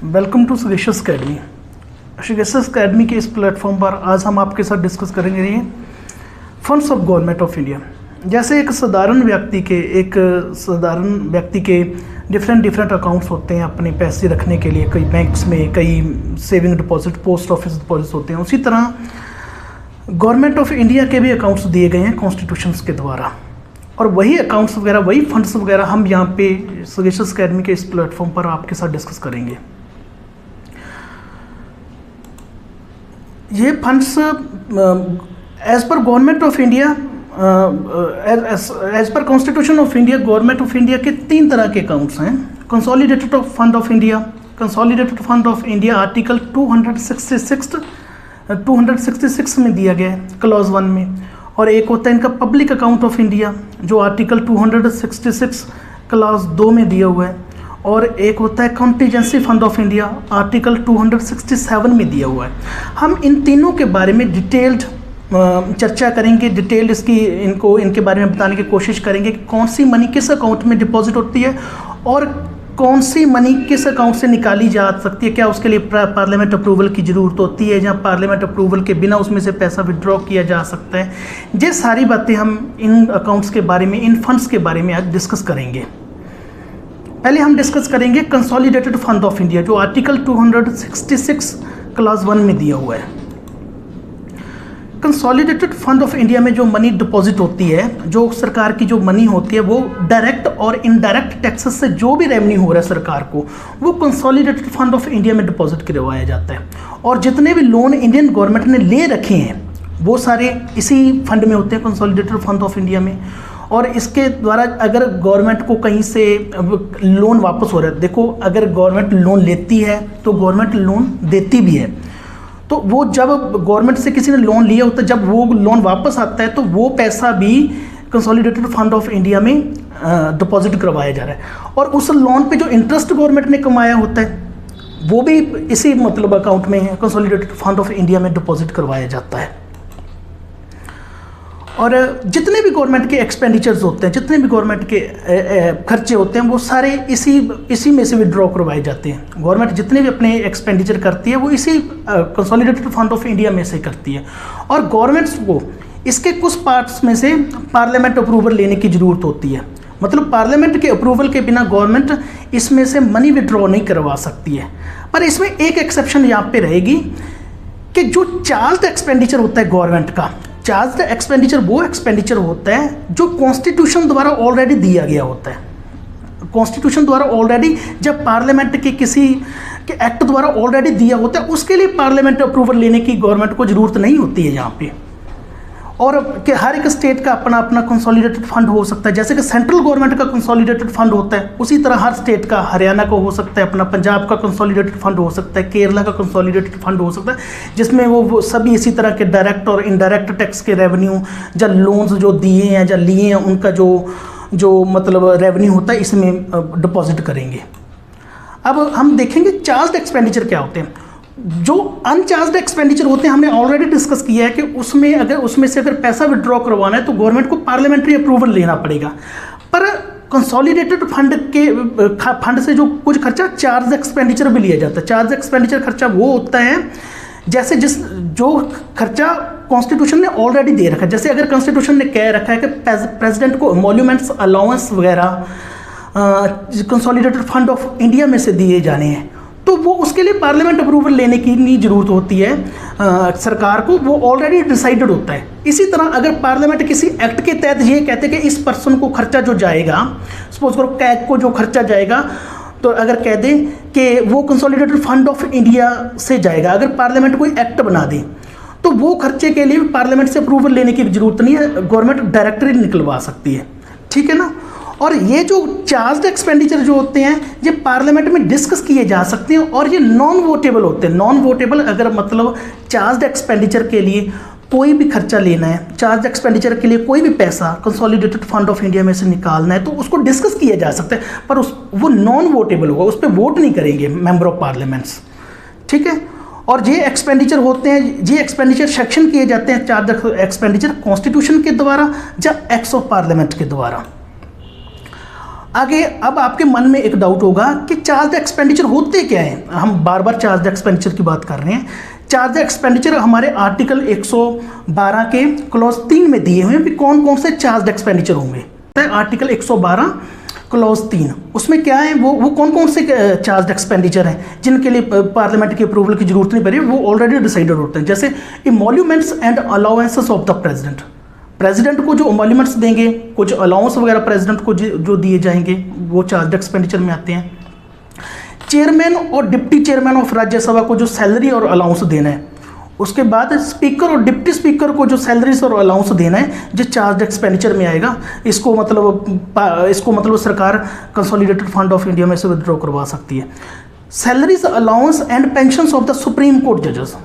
Welcome to sagacious academy. Sagacious academy के इस platform पर आज हम आपके साथ डिस्कस करेंगे ये funds of government of India. जैसे एक साधारण व्यक्ति के डिफरेंट अकाउंट्स होते हैं अपने पैसे रखने के लिए, कई बैंक्स में, कई saving deposit, post office deposit होते हैं। उसी तरह गवर्नमेंट ऑफ इंडिया के भी अकाउंट्स दिए गए हैं कॉन्स्टिट्यूशंस के द्वारा, और वही अकाउंट्स वगैरह, वही फंड्स वगैरह हम यहाँ पे सगेशियस अकेडमी के इस प्लेटफॉर्म पर आपके साथ डिस्कस करेंगे। ये funds as per government of India, as per constitution of India, government of India के 3 तरह के अकाउंट्स हैं। Consolidated fund of India, consolidated fund of India article 266 में दिया गया है क्लॉज 1 में, और एक होता है इनका पब्लिक अकाउंट ऑफ इंडिया जो आर्टिकल 266 क्लॉज 2 में दिया हुआ है, और एक होता है contingency fund of India article 267 में दिया हुआ है। हम इन तीनों के बारे में डिटेल्ड चर्चा करेंगे, डिटेल्ड इनके बारे में बताने की कोशिश करेंगे कि कौन सी मनी किस अकाउंट में डिपॉजिट होती है और कौन सी मनी किस अकाउंट से निकाली जा सकती है, क्या उसके लिए पार्लियामेंट अप्रूवल की ज़रूरत होती है, या पार्लियामेंट अप्रूवल के बिना उसमें से पैसा विड्रॉ किया जा सकता है। ये सारी बातें हम इन अकाउंट्स के बारे में, इन फंड्स के बारे में आज डिस्कस करेंगे। पहले हम डिस्कस करेंगे कंसोलिडेटेड फंड ऑफ इंडिया जो आर्टिकल 266 क्लॉज 1 में दिया हुआ है। कंसोलिडेटेड फंड ऑफ इंडिया में जो मनी डिपॉजिट होती है, जो सरकार की जो मनी होती है, वो डायरेक्ट और इनडायरेक्ट टैक्सेस से जो भी रेवेन्यू हो रहा है सरकार को, वो कंसोलिडेटेड फंड ऑफ इंडिया में डिपॉजिट करवाया जाता है। और जितने भी लोन इंडियन गवर्नमेंट ने ले रखे हैं वो सारे इसी फंड में होते हैं, कंसोलिडेटेड फंड ऑफ इंडिया में। और इसके द्वारा अगर गवर्नमेंट को कहीं से लोन वापस हो रहा है, देखो अगर गवर्नमेंट लोन लेती है तो गवर्नमेंट लोन देती भी है, तो वो जब गवर्नमेंट से किसी ने लोन लिया होता है, जब वो लोन वापस आता है तो वो पैसा भी कंसोलिडेटेड फंड ऑफ इंडिया में डिपॉजिट करवाया जा रहा है। और उस लोन पे जो इंटरेस्ट गवर्नमेंट ने कमाया होता है वो भी इसी अकाउंट में है, कंसोलिडेटेड फंड ऑफ इंडिया में डिपॉजिट करवाया जाता है। और जितने भी गवर्नमेंट के एक्सपेंडिचर्स होते हैं, जितने भी गवर्नमेंट के खर्चे होते हैं, वो सारे इसी में से विड्रॉ करवाए जाते हैं। गवर्नमेंट जितने भी अपने एक्सपेंडिचर करती है वो इसी कंसोलिडेटेड फंड ऑफ इंडिया में से करती है। और गवर्नमेंट्स को इसके कुछ पार्ट्स में से पार्लियामेंट अप्रूवल लेने की ज़रूरत होती है, मतलब पार्लियामेंट के अप्रूवल के बिना गवर्नमेंट इसमें से मनी विड्रॉ नहीं करवा सकती है। पर इसमें एक एक्सेप्शन यहाँ पे रहेगी कि जो चार्ज एक्सपेंडिचर होता है गवर्नमेंट का, चार्ज एक्सपेंडिचर वो एक्सपेंडिचर होता है जो कॉन्स्टिट्यूशन द्वारा ऑलरेडी दिया गया होता है। कॉन्स्टिट्यूशन द्वारा ऑलरेडी, जब पार्लियामेंट के किसी के एक्ट द्वारा ऑलरेडी दिया होता है, उसके लिए पार्लियामेंट अप्रूवल लेने की गवर्नमेंट को ज़रूरत नहीं होती है यहाँ पे। और कि हर एक स्टेट का अपना अपना कंसोलिडेटेड फंड हो सकता है, जैसे कि सेंट्रल गवर्नमेंट का कंसोलिडेटेड फंड होता है, उसी तरह हर स्टेट का, हरियाणा का हो सकता है अपना, पंजाब का कंसोलिडेटेड फंड हो सकता है, केरला का कंसोलिडेटेड फंड हो सकता है, जिसमें वो सभी इसी तरह के डायरेक्ट और इनडायरेक्ट टैक्स के रेवेन्यू, या लोन्स जो दिए हैं या लिए हैं उनका जो रेवेन्यू होता है इसमें डिपॉजिट करेंगे। अब हम देखेंगे चार्ज एक्सपेंडिचर क्या होते हैं। जो अनचार्ज एक्सपेंडिचर होते हैं, हमने ऑलरेडी डिस्कस किया है कि उसमें से अगर पैसा विड्रॉ करवाना है तो गवर्नमेंट को पार्लियामेंट्री अप्रूवल लेना पड़ेगा। पर कंसोलिडेटेड फंड से जो कुछ खर्चा चार्ज एक्सपेंडिचर भी लिया जाता है। चार्ज एक्सपेंडिचर खर्चा वो होता है जैसे जो खर्चा कॉन्स्टिट्यूशन ने ऑलरेडी दे रखा है। जैसे अगर कॉन्स्टिट्यूशन ने कह रखा है कि प्रेसिडेंट को एमोल्यूमेंट्स, अलाउंस वगैरह कंसोलिडेटेड फंड ऑफ इंडिया में से दिए जाने हैं, तो वो उसके लिए पार्लियामेंट अप्रूवल लेने की नहीं जरूरत होती है सरकार को, वो ऑलरेडी डिसाइडेड होता है। इसी तरह अगर पार्लियामेंट किसी एक्ट के तहत ये कहते हैं कि इस पर्सन को खर्चा जो जाएगा, सपोज करो कैग को जो खर्चा जाएगा, तो अगर कह दें कि वो कंसोलिडेटेड फंड ऑफ इंडिया से जाएगा, अगर पार्लियामेंट कोई एक्ट बना दे तो वो खर्चे के लिए पार्लियामेंट से अप्रूवल लेने की जरूरत नहीं है, गवर्नमेंट डायरेक्टली निकलवा सकती है। ठीक है ना। और ये जो चार्ज एक्सपेंडिचर जो होते हैं ये पार्लियामेंट में डिस्कस किए जा सकते हैं, और ये नॉन वोटेबल होते हैं। नॉन वोटेबल अगर चार्ज एक्सपेंडिचर के लिए कोई भी खर्चा लेना है, चार्ज एक्सपेंडिचर के लिए कोई भी पैसा कंसोलिडेटेड फंड ऑफ इंडिया में से निकालना है, तो उसको डिस्कस किया जा सकता है, पर वो नॉन वोटेबल होगा, उस पर वोट नहीं करेंगे मेंबर ऑफ पार्लियामेंट्स। ठीक है। और ये एक्सपेंडिचर होते हैं, ये एक्सपेंडिचर सेक्शन किए जाते हैं चार्ज एक्सपेंडिचर कॉन्स्टिट्यूशन के द्वारा या एक्ट ऑफ पार्लियामेंट के द्वारा। आगे अब आपके मन में एक डाउट होगा कि चार्ज एक्सपेंडिचर होते क्या हैं। हम बार बार चार्ज एक्सपेंडिचर की बात कर रहे हैं। चार्ज एक्सपेंडिचर हमारे आर्टिकल 112 के क्लॉज 3 में दिए हुए हैं कि कौन कौन से चार्ज एक्सपेंडिचर होंगे। आर्टिकल 112 क्लॉज 3 उसमें क्या है, वो कौन कौन से चार्ज एक्सपेंडिचर हैं जिनके लिए पार्लियामेंट की अप्रूवल की जरूरत नहीं पड़ी, वो ऑलरेडी डिसाइडेड होते हैं। जैसे emoluments and allowances of the president को जो इमोल्यूमेंट्स देंगे, कुछ अलाउंस वगैरह प्रेसिडेंट को जो दिए जाएंगे वो चार्ज एक्सपेंडिचर में आते हैं। चेयरमैन और डिप्टी चेयरमैन ऑफ राज्यसभा को जो सैलरी और अलाउंस देना है, उसके बाद स्पीकर और डिप्टी स्पीकर को जो सैलरीज और अलाउंस देना है, जो चार्ज एक्सपेंडिचर में आएगा। इसको मतलब सरकार कंसोलिडेटेड फंड ऑफ इंडिया में से विड्रॉ करवा सकती है। Salaries, allowance and pensions of the supreme court जजेस,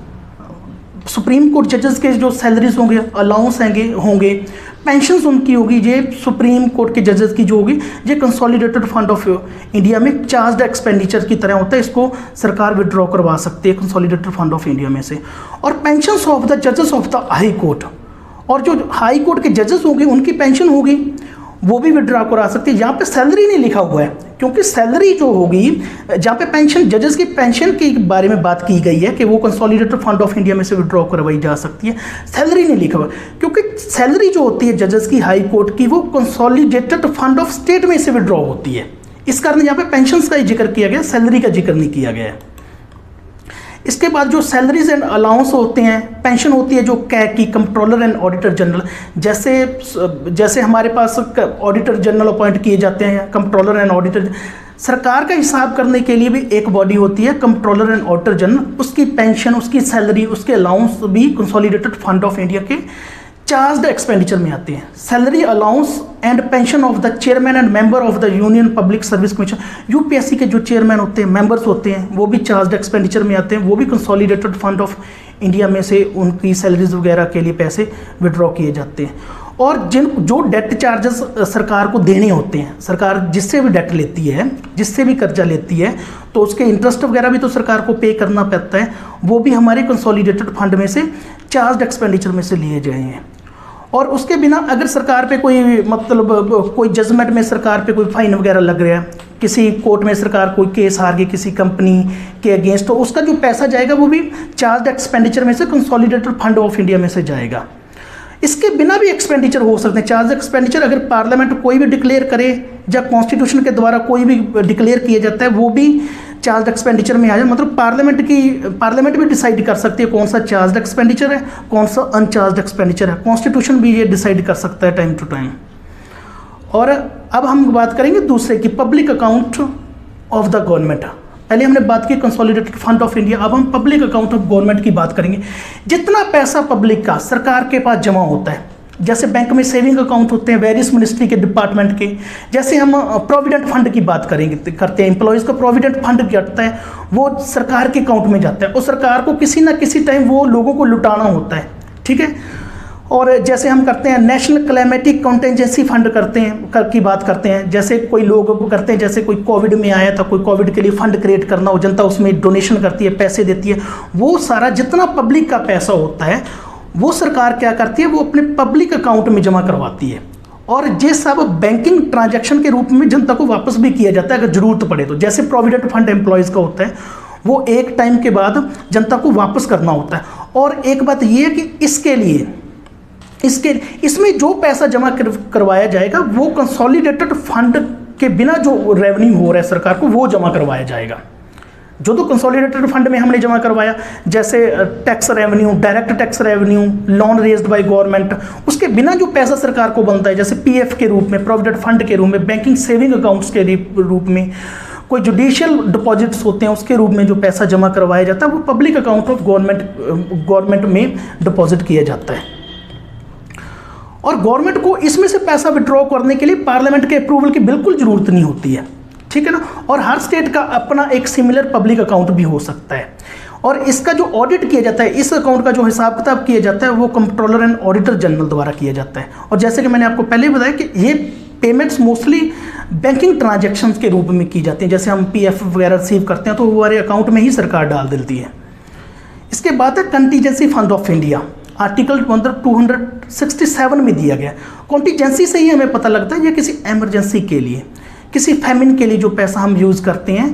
सुप्रीम कोर्ट जजेस के जो सैलरीज होंगे, अलाउंस होंगे, पेंशंस उनकी होगी, ये सुप्रीम कोर्ट के जजेस की जो होगी, ये कंसोलिडेटेड फंड ऑफ इंडिया में चार्ज एक्सपेंडिचर की तरह होता है। इसको सरकार विड्रॉ करवा सकती है कंसोलिडेटेड फंड ऑफ इंडिया में से। और पेंशंस ऑफ द जजेस ऑफ द हाई कोर्ट, और जो हाई कोर्ट के जजेस होंगे उनकी पेंशन होगी, वो भी विड्रॉ करा सकती है। यहाँ पे सैलरी नहीं लिखा हुआ है, क्योंकि सैलरी जो होगी, जहाँ पे पेंशन, जजेस की पेंशन के बारे में बात की गई है कि वो कंसोलिडेटेड फंड ऑफ इंडिया में से विड्रॉ करवाई जा सकती है। सैलरी नहीं लिखा हुआ, क्योंकि सैलरी जो होती है जजेस की, हाई कोर्ट की, वो कंसोलिडेटेड फंड ऑफ स्टेट में से विड्रॉ होती है। इस कारण यहाँ पे पेंशन का ही जिक्र किया गया, सैलरी का जिक्र नहीं किया गया है। इसके बाद जो सैलरीज एंड अलाउंस होते हैं, पेंशन होती है जो कैग की, कंट्रोलर एंड ऑडिटर जनरल, जैसे हमारे पास ऑडिटर जनरल अपॉइंट किए जाते हैं, कंट्रोलर एंड ऑडिटर, सरकार का हिसाब करने के लिए भी एक बॉडी होती है कंट्रोलर एंड ऑडिटर जनरल, उसकी पेंशन, उसकी सैलरी, उसके अलाउंस भी कंसोलिडेटेड फंड ऑफ इंडिया के चार्ज एक्सपेंडिचर में आते हैं। Salary, allowance and pension of the chairman and member of the union public service commission, UPSC के जो चेयरमैन होते हैं, मेंबर्स होते हैं, वो भी चार्ज एक्सपेंडिचर में आते हैं। वो भी कंसोलिडेटेड फंड ऑफ इंडिया में से उनकी सैलरीज वगैरह के लिए पैसे विड्रॉ किए जाते हैं। और जो डेट चार्जेस सरकार को देने होते हैं, सरकार जिससे भी डेट लेती है, जिससे भी कर्जा लेती है, तो उसके इंटरेस्ट वगैरह भी तो सरकार को पे करना पड़ता है, वो भी हमारे कंसोलिडेटेड फंड में से चार्ज एक्सपेंडिचर में से लिए गए हैं। और उसके बिना अगर सरकार पे कोई जजमेंट में सरकार पे कोई फाइन वगैरह लग रहा है, किसी कोर्ट में सरकार कोई केस हार गई किसी कंपनी के अगेंस्ट, तो उसका जो पैसा जाएगा वो भी चार्ज एक्सपेंडिचर में से कंसोलिडेटेड फंड ऑफ इंडिया में से जाएगा। इसके बिना भी एक्सपेंडिचर हो सकते हैं। चार्ज एक्सपेंडिचर अगर पार्लियामेंट कोई भी डिक्लेयर करे या कॉन्स्टिट्यूशन के द्वारा कोई भी डिक्लेयर किया जाता है, वो भी चार्ज एक्सपेंडिचर में आ जाए। मतलब पार्लियामेंट भी डिसाइड कर सकती है कौन सा चार्ज एक्सपेंडिचर है, कौन सा अनचार्ज एक्सपेंडिचर है। कॉन्स्टिट्यूशन भी ये डिसाइड कर सकता है टाइम टू टाइम। और अब हम बात करेंगे दूसरे की, public account of the government. पहले हमने बात की कंसोलिडेटेड फंड ऑफ इंडिया, अब हम पब्लिक अकाउंट ऑफ गवर्नमेंट की बात करेंगे। जितना पैसा पब्लिक का सरकार के पास जमा होता है, जैसे बैंक में सेविंग अकाउंट होते हैं वेरियस मिनिस्ट्री के डिपार्टमेंट के, जैसे हम प्रोविडेंट फंड की बात करते हैं, एम्प्लॉयज़ का प्रोविडेंट फंड कटता है, वो सरकार के अकाउंट में जाता है और सरकार को किसी ना किसी टाइम वो लोगों को लुटाना होता है, ठीक है। और जैसे हम करते हैं नेशनल क्लाइमेटिक कॉन्टेंजेंसी फंड की बात करते हैं, जैसे कोई लोग करते हैं, जैसे कोई कोविड में आया था, कोई कोविड के लिए फंड क्रिएट करना हो, जनता उसमें डोनेशन करती है, पैसे देती है। वो सारा जितना पब्लिक का पैसा होता है वो सरकार क्या करती है, वो अपने पब्लिक अकाउंट में जमा करवाती है। और ये सब बैंकिंग ट्रांजैक्शन के रूप में जनता को वापस भी किया जाता है अगर जरूरत पड़े तो। जैसे प्रोविडेंट फंड एम्प्लॉयज़ का होता है, वो एक टाइम के बाद जनता को वापस करना होता है। और एक बात ये है कि इसमें जो पैसा जमा करवाया जाएगा वो कंसोलिडेटेड फंड के बिना जो रेवेन्यू हो रहा है सरकार को वो जमा करवाया जाएगा। जो तो कंसोलिडेटेड फंड में हमने जमा करवाया, जैसे tax revenue, direct tax revenue, loan raised by government, उसके बिना जो पैसा सरकार को बनता है, जैसे पीएफ के रूप में, प्रोविडेंट फंड के रूप में, बैंकिंग सेविंग अकाउंट्स के रूप में, कोई जुडिशियल डिपॉजिट्स होते हैं उसके रूप में जो पैसा जमा करवाया जाता है, वो पब्लिक अकाउंट ऑफ गवर्नमेंट में डिपॉजिट किया जाता है। और गवर्नमेंट को इसमें से पैसा विड्रॉ करने के लिए पार्लियामेंट के अप्रूवल की बिल्कुल ज़रूरत नहीं होती है, ठीक है ना। और हर स्टेट का अपना एक सिमिलर पब्लिक अकाउंट भी हो सकता है। और इसका जो ऑडिट किया जाता है, इस अकाउंट का जो हिसाब किताब किया जाता है, वो कंट्रोलर एंड ऑडिटर जनरल द्वारा किया जाता है। और जैसे कि मैंने आपको पहले बताया कि ये पेमेंट्स मोस्टली बैंकिंग ट्रांजैक्शंस के रूप में की जाती हैं। जैसे हम पीएफ वगैरह रिसीव करते हैं तो वो हमारे अकाउंट में ही सरकार डाल देती है। इसके बाद है contingency fund of India, article 267 में दिया गया। कॉन्टीजेंसी से ही हमें पता लगता है ये किसी एमरजेंसी के लिए, किसी फैमिन के लिए जो पैसा हम यूज़ करते हैं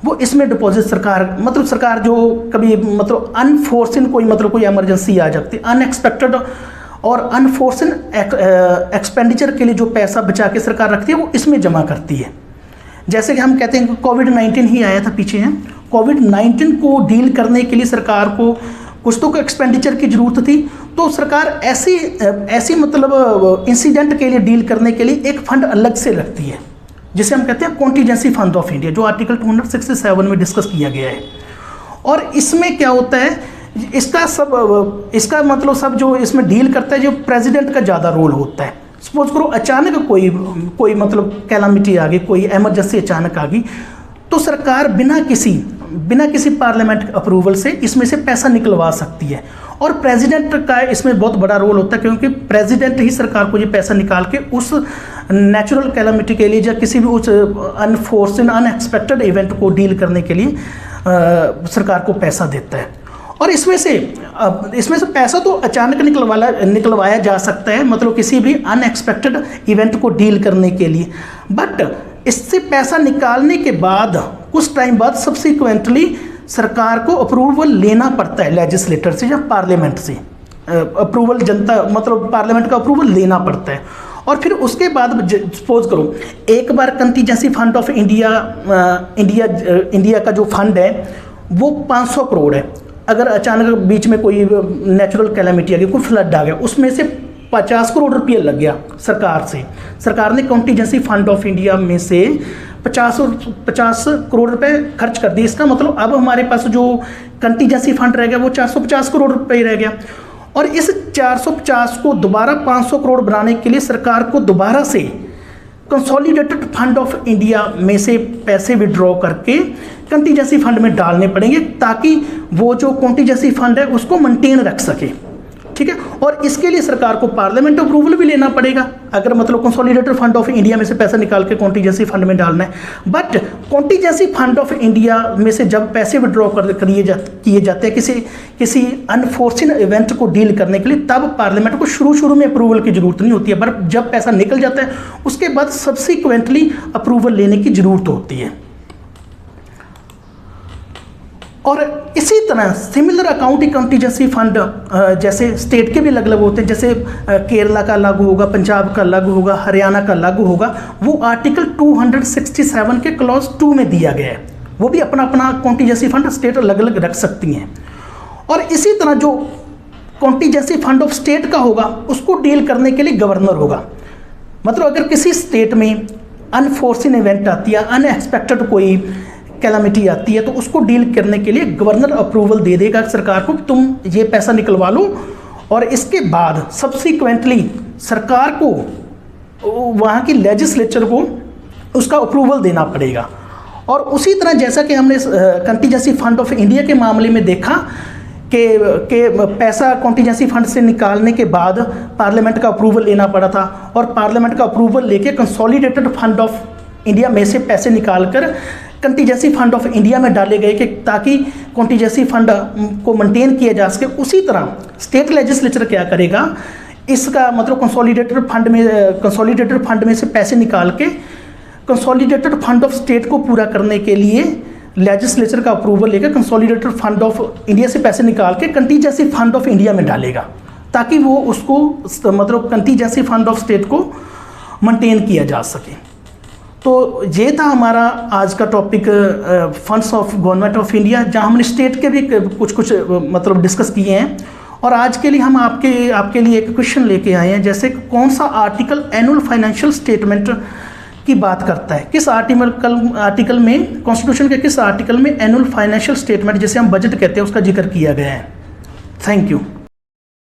वो इसमें डिपॉजिट सरकार जो कभी मतलब अनफोर्सिन कोई इमरजेंसी आ जाती है, अनएक्सपेक्टेड और अनफोर्सिन एक्सपेंडिचर के लिए जो पैसा बचा के सरकार रखती है वो इसमें जमा करती है। जैसे कि हम कहते हैं कि कोविड-19 ही आया था पीछे है, कोविड-19 को डील करने के लिए सरकार को कुछ तो एक्सपेंडिचर की ज़रूरत थी, तो सरकार ऐसी मतलब इंसिडेंट के लिए डील करने के लिए एक फंड अलग से रखती है, जिसे हम कहते हैं कॉन्टीजेंसी फंड ऑफ इंडिया, जो आर्टिकल 267 में डिस्कस किया गया है। और इसमें क्या होता है, इसका मतलब सब जो इसमें डील करता है, जो प्रेसिडेंट का ज़्यादा रोल होता है। सपोज करो अचानक कोई मतलब कैलामिटी आ गई, कोई इमरजेंसी अचानक आ गई, तो सरकार बिना किसी पार्लियामेंट अप्रूवल से इसमें से पैसा निकलवा सकती है। और प्रेसिडेंट का इसमें बहुत बड़ा रोल होता है, क्योंकि प्रेसिडेंट ही सरकार को ये पैसा निकाल के उस नेचुरल कैलामिटी के लिए या किसी भी उस अनफोर्सिन अनएक्सपेक्टेड इवेंट को डील करने के लिए सरकार को पैसा देता है। और इसमें से पैसा तो अचानक निकलवाया जा सकता है, मतलब किसी भी अनएक्सपेक्टेड इवेंट को डील करने के लिए, बट इससे पैसा निकालने के बाद कुछ टाइम बाद सब्सिक्वेंटली सरकार को अप्रूवल लेना पड़ता है लेजिस्लेटर से या पार्लियामेंट से। अप्रूवल जनता मतलब पार्लियामेंट का अप्रूवल लेना पड़ता है। और फिर उसके बाद सपोज करो एक बार कंटीजेंसी फंड ऑफ इंडिया का जो फंड है वो 500 करोड़ है। अगर अचानक बीच में कोई नेचुरल कैलामिटी आ गई, कोई फ्लड आ गया, उसमें से 50 करोड़ रुपये लग गया सरकार ने कॉन्टीजेंसी फंड ऑफ इंडिया में से 50 करोड़ रुपए खर्च कर दिए। इसका मतलब अब हमारे पास जो कंटीजेंसी फंड रह गया वो 450 करोड़ रुपए रह गया। और इस 450 को दोबारा 500 करोड़ बनाने के लिए सरकार को दोबारा से कंसोलिडेटेड फंड ऑफ इंडिया में से पैसे विड्रॉ करके कंटीजेंसी फंड में डालने पड़ेंगे, ताकि वो जो कंटीजेंसी फंड है उसको मेंटेन रख सके। ठीक है। और इसके लिए सरकार को पार्लियामेंट अप्रूवल भी लेना पड़ेगा, अगर मतलब कंसोलिडेटेड फंड ऑफ इंडिया में से पैसा निकाल के कॉन्टीजेंसी फंड में डालना है। But contingency fund of India में से जब पैसे विड्रॉ किए जाते हैं किसी अनफोर्सिन इवेंट को डील करने के लिए, तब पार्लियामेंट को शुरू में अप्रूवल की जरूरत नहीं होती है, बट जब पैसा निकल जाता है उसके बाद सब्सिक्वेंटली अप्रूवल लेने की जरूरत होती है। और इसी तरह सिमिलर अकाउंटिंग कंटीजेंसी फंड जैसे स्टेट के भी अलग अलग होते हैं, जैसे केरला का लागू होगा, पंजाब का लागू होगा, हरियाणा का लागू होगा, वो आर्टिकल 267 के क्लॉज 2 में दिया गया है। वो भी अपना अपना कंटीजेंसी फंड स्टेट अलग अलग रख सकती हैं। और इसी तरह जो कंटीजेंसी फंड ऑफ स्टेट का होगा उसको डील करने के लिए गवर्नर होगा। मतलब अगर किसी स्टेट में अनफोर्सिन इवेंट आती है, अनएक्सपेक्टेड कोई कैलामिटी आती है, तो उसको डील करने के लिए गवर्नर अप्रूवल दे देगा सरकार को कि तुम ये पैसा निकलवा लो। और इसके बाद सब्सिक्वेंटली सरकार को वहाँ की लेजिस्लेचर को उसका अप्रूवल देना पड़ेगा। और उसी तरह जैसा कि हमने कंटीजेंसी फंड ऑफ इंडिया के मामले में देखा कि पैसा कॉन्टीजेंसी फंड से निकालने के बाद पार्लियामेंट का अप्रूवल लेना पड़ा था, और पार्लियामेंट का अप्रूवल लेके कंसोलिडेटेड फंड ऑफ इंडिया में से पैसे निकालकर कंटीजेंसी फंड ऑफ इंडिया में डाले गए कि ताकि कॉन्टीजेंसी फंड को मेंटेन किया जा सके। उसी तरह स्टेट लेजिस्लेचर क्या करेगा, इसका मतलब कंसोलिडेटेड फंड में से पैसे निकाल के कंसोलिडेटेड फंड ऑफ स्टेट को पूरा करने के लिए लेजिस्लेचर का अप्रूवल लेकर कंसोलिडेटेड फंड ऑफ इंडिया से पैसे निकाल के कंटीजेंसी फंड ऑफ इंडिया में डालेगा, ताकि वो उसको मतलब कंटीजेंसी फंड ऑफ स्टेट को मेंटेन किया जा सके। तो ये था हमारा आज का topic funds of government of India, जहाँ हमने स्टेट के भी कुछ मतलब डिस्कस किए हैं। और आज के लिए हम आपके लिए एक क्वेश्चन लेके आए हैं, जैसे कौन सा आर्टिकल एनुअल फाइनेंशियल स्टेटमेंट की बात करता है, किस आर्टिकल में, कॉन्स्टिट्यूशन के किस आर्टिकल में एनुअल फाइनेंशियल स्टेटमेंट जिसे हम बजट कहते हैं उसका जिक्र किया गया है। Thank you.